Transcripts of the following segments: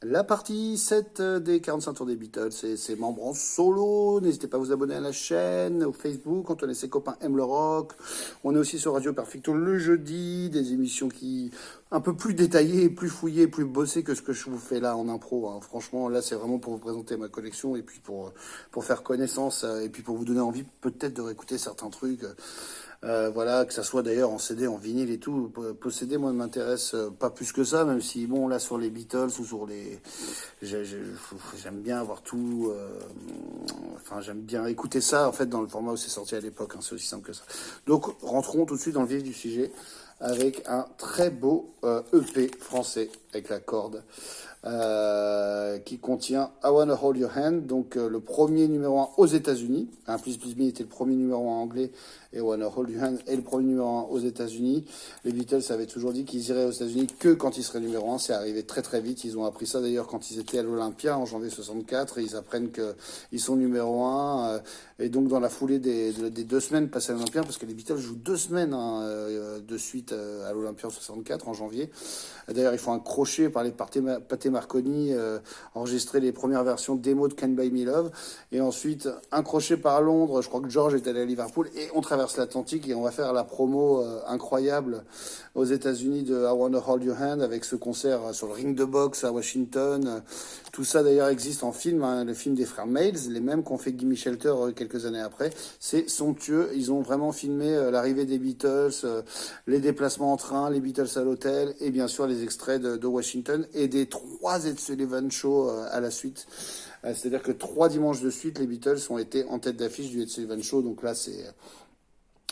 La partie 7 des 45 tours des Beatles et ses membres en solo. N'hésitez pas à vous abonner à la chaîne, au Facebook. Antoine et ses copains aiment le rock. On est aussi sur Radio Perfecto le jeudi. Des émissions qui un peu plus détaillées, plus fouillées, plus bossées que ce que je vous fais là en impro, hein. Franchement, là, c'est vraiment pour vous présenter ma collection et puis pour faire connaissance et puis pour vous donner envie peut-être de réécouter certains trucs. Voilà, que ça soit d'ailleurs en CD, en vinyle et tout. Posséder, moi, ne m'intéresse pas plus que ça, même si, bon, là, sur les Beatles ou sur les... J'aime bien avoir tout... Enfin, j'aime bien écouter ça, en fait, dans le format où c'est sorti à l'époque, hein, c'est aussi simple que ça. Donc, rentrons tout de suite dans le vif du sujet, avec un très beau EP français, avec la corde, qui contient I Wanna Hold Your Hand, donc le premier numéro 1 aux États-Unis. Please Please Me était le premier numéro 1 anglais et I Wanna Hold Your Hand est le premier numéro 1 aux États-Unis. Les Beatles avaient toujours dit qu'ils iraient aux États-Unis que quand ils seraient numéro 1. C'est arrivé très très vite. Ils ont appris ça d'ailleurs quand ils étaient à l'Olympia en janvier 64. Et ils apprennent qu'ils sont numéro 1. Et donc dans la foulée des 2 semaines passées à l'Olympia, parce que les Beatles jouent 2 semaines de suite à l'Olympia en 64 en janvier. D'ailleurs, ils font un crochet par les Pathé Marconi, enregistrer les premières versions démo de Can't Buy Me Love. Et ensuite, un crochet par Londres. Je crois que George est allé à Liverpool. Et on traverse l'Atlantique et on va faire la promo incroyable aux États-Unis de I Wanna Hold Your Hand avec ce concert sur le ring de boxe à Washington. Tout ça d'ailleurs existe en film, hein, le film des frères Miles, les mêmes qu'ont fait Gimme Shelter quelques années après. C'est somptueux. Ils ont vraiment filmé l'arrivée des Beatles, les déplacements en train, les Beatles à l'hôtel et bien sûr les extraits de Washington et des 3 Ed Sullivan Show à la suite. C'est-à-dire que 3 dimanches de suite, les Beatles ont été en tête d'affiche du Ed Sullivan Show. Donc là, c'est...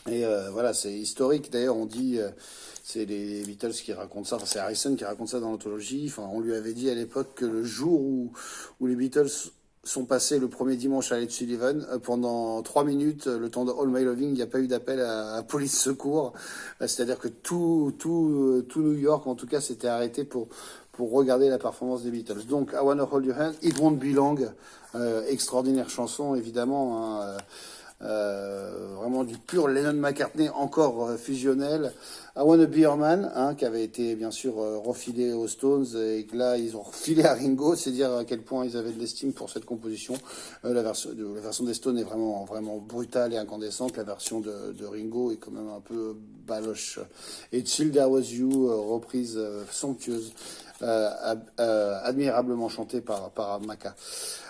Et voilà, c'est historique. D'ailleurs, on dit, c'est les Beatles qui racontent ça. Enfin, c'est Harrison qui raconte ça dans l'anthologie. Enfin, on lui avait dit à l'époque que le jour où les Beatles sont passés le premier dimanche à Ed Sullivan, pendant 3 minutes, le temps de All My Loving, il n'y a pas eu d'appel à police secours. C'est-à-dire que tout New York, en tout cas, s'était arrêté pour regarder la performance des Beatles. Donc, I Wanna Hold Your Hand, It Won't Be Long, extraordinaire chanson, évidemment, hein, vraiment du pur Lennon-McCartney encore fusionnel. I Wanna Be Your Man, hein, qui avait été bien sûr refilé aux Stones et que là ils ont refilé à Ringo, c'est dire à quel point ils avaient de l'estime pour cette composition. La version des Stones est vraiment vraiment brutale et incandescente. La version de Ringo est quand même un peu baloche. Et Till There Was You, reprise somptueuse, admirablement chantée par Maca.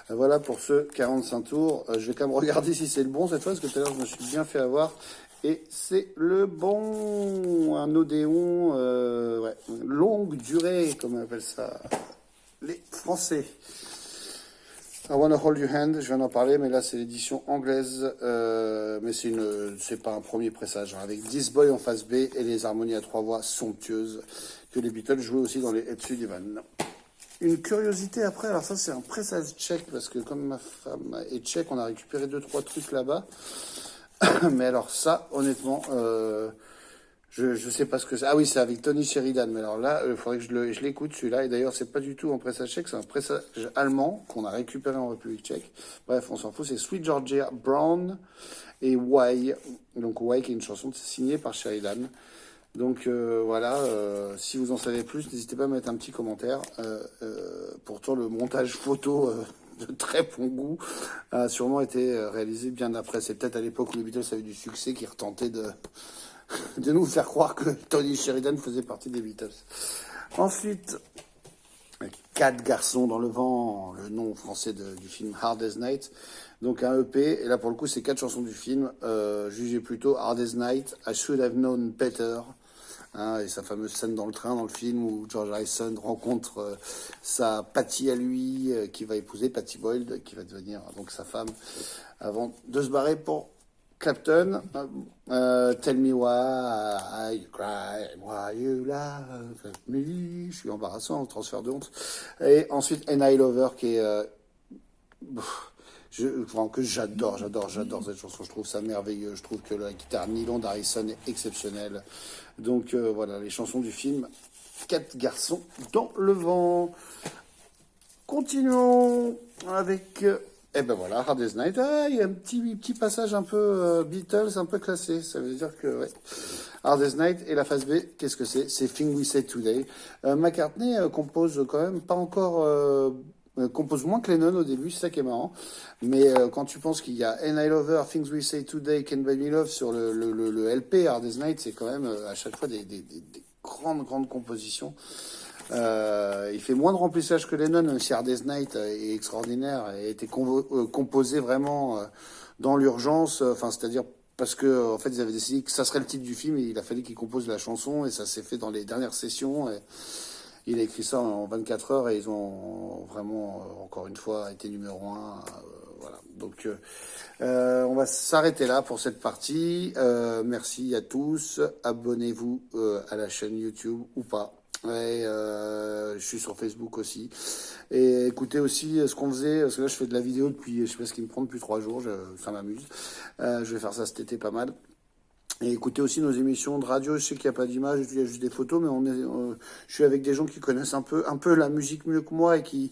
Voilà pour ce 45 tours. Je vais quand même regarder si c'est le bon cette fois, parce que tout à l'heure je me suis bien fait avoir. Et c'est le bon, un Odéon, ouais, longue durée, comme on appelle ça, les Français. I Wanna Hold Your Hand, je viens d'en parler, mais là c'est l'édition anglaise, mais c'est pas un premier pressage, hein, avec 10 boys en face B et les harmonies à 3 voix somptueuses que les Beatles jouaient aussi dans les Ed Sullivan. Une curiosité après, alors ça c'est un pressage tchèque, parce que comme ma femme est tchèque, on a récupéré 2-3 trucs là-bas. Mais alors ça, honnêtement, je sais pas ce que c'est. Ah oui, c'est avec Tony Sheridan. Mais alors là, il faudrait que je l'écoute celui-là. Et d'ailleurs, c'est pas du tout en pressage tchèque, c'est un pressage allemand qu'on a récupéré en République tchèque. Bref, on s'en fout. C'est Sweet Georgia Brown et Why. Donc Why qui est une chanson signée par Sheridan. Donc voilà, si vous en savez plus, n'hésitez pas à mettre un petit commentaire. Pourtant, le montage photo de très bon goût a sûrement été réalisé bien après. C'est peut-être à l'époque où les Beatles avaient du succès qui retentaient de nous faire croire que Tony Sheridan faisait partie des Beatles. Ensuite, 4 garçons dans le vent, le nom français du film Hard as Night. Donc un EP, et là pour le coup c'est 4 chansons du film. Jugez plutôt Hard as Night, I Should Have Known Better. Hein, et sa fameuse scène dans le train, dans le film, où George Harrison rencontre sa Patty à lui, qui va épouser Patty Boyd, qui va devenir donc sa femme, avant de se barrer pour Clapton. Tell me why you cry, why you love me. Je suis embarrassant, transfert de honte. Et ensuite, And I Love Her, qui est... que j'adore cette chanson, je trouve ça merveilleux, je trouve que la guitare nylon d'Harrison est exceptionnelle. Donc voilà, les chansons du film, 4 garçons dans le vent. Continuons avec Et ben voilà, Hard Day's Night. Ah, il y a un petit passage un peu Beatles, un peu classé. Ça veut dire que, ouais. Hard Day's Night et la phase B, qu'est-ce que c'est? C'est Thing We Say Today. McCartney compose quand même pas encore... compose moins que Lennon au début, c'est ça qui est marrant. Mais quand tu penses qu'il y a And I Love Her, Things We Say Today, Can't Buy Me Love sur le LP Hard Day's Night, c'est quand même à chaque fois des grandes compositions. Il fait moins de remplissage que Lennon, même si Hard Day's Night est extraordinaire et a été composé vraiment dans l'urgence, enfin c'est-à-dire parce que en fait ils avaient décidé que ça serait le titre du film et il a fallu qu'il compose la chanson et ça s'est fait dans les dernières sessions. Et il a écrit ça en 24 heures et ils ont vraiment encore une fois été numéro un. Voilà. Donc on va s'arrêter là pour cette partie. Merci à tous. Abonnez-vous à la chaîne YouTube ou pas. Ouais, je suis sur Facebook aussi. Et écoutez aussi ce qu'on faisait, parce que là je fais de la vidéo depuis, je sais pas ce qui me prend depuis 3 jours, ça m'amuse. Je vais faire ça cet été pas mal. Et écoutez aussi nos émissions de radio, je sais qu'il n'y a pas d'image, il y a juste des photos, mais je suis avec des gens qui connaissent un peu la musique mieux que moi et qui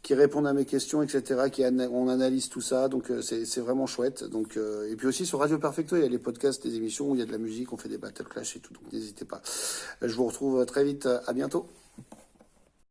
répondent à mes questions, etc., on analyse tout ça, donc c'est vraiment chouette. Donc, et puis aussi sur Radio Perfecto, il y a les podcasts, des émissions où il y a de la musique, on fait des Battle Clash et tout, donc n'hésitez pas. Je vous retrouve très vite, à bientôt.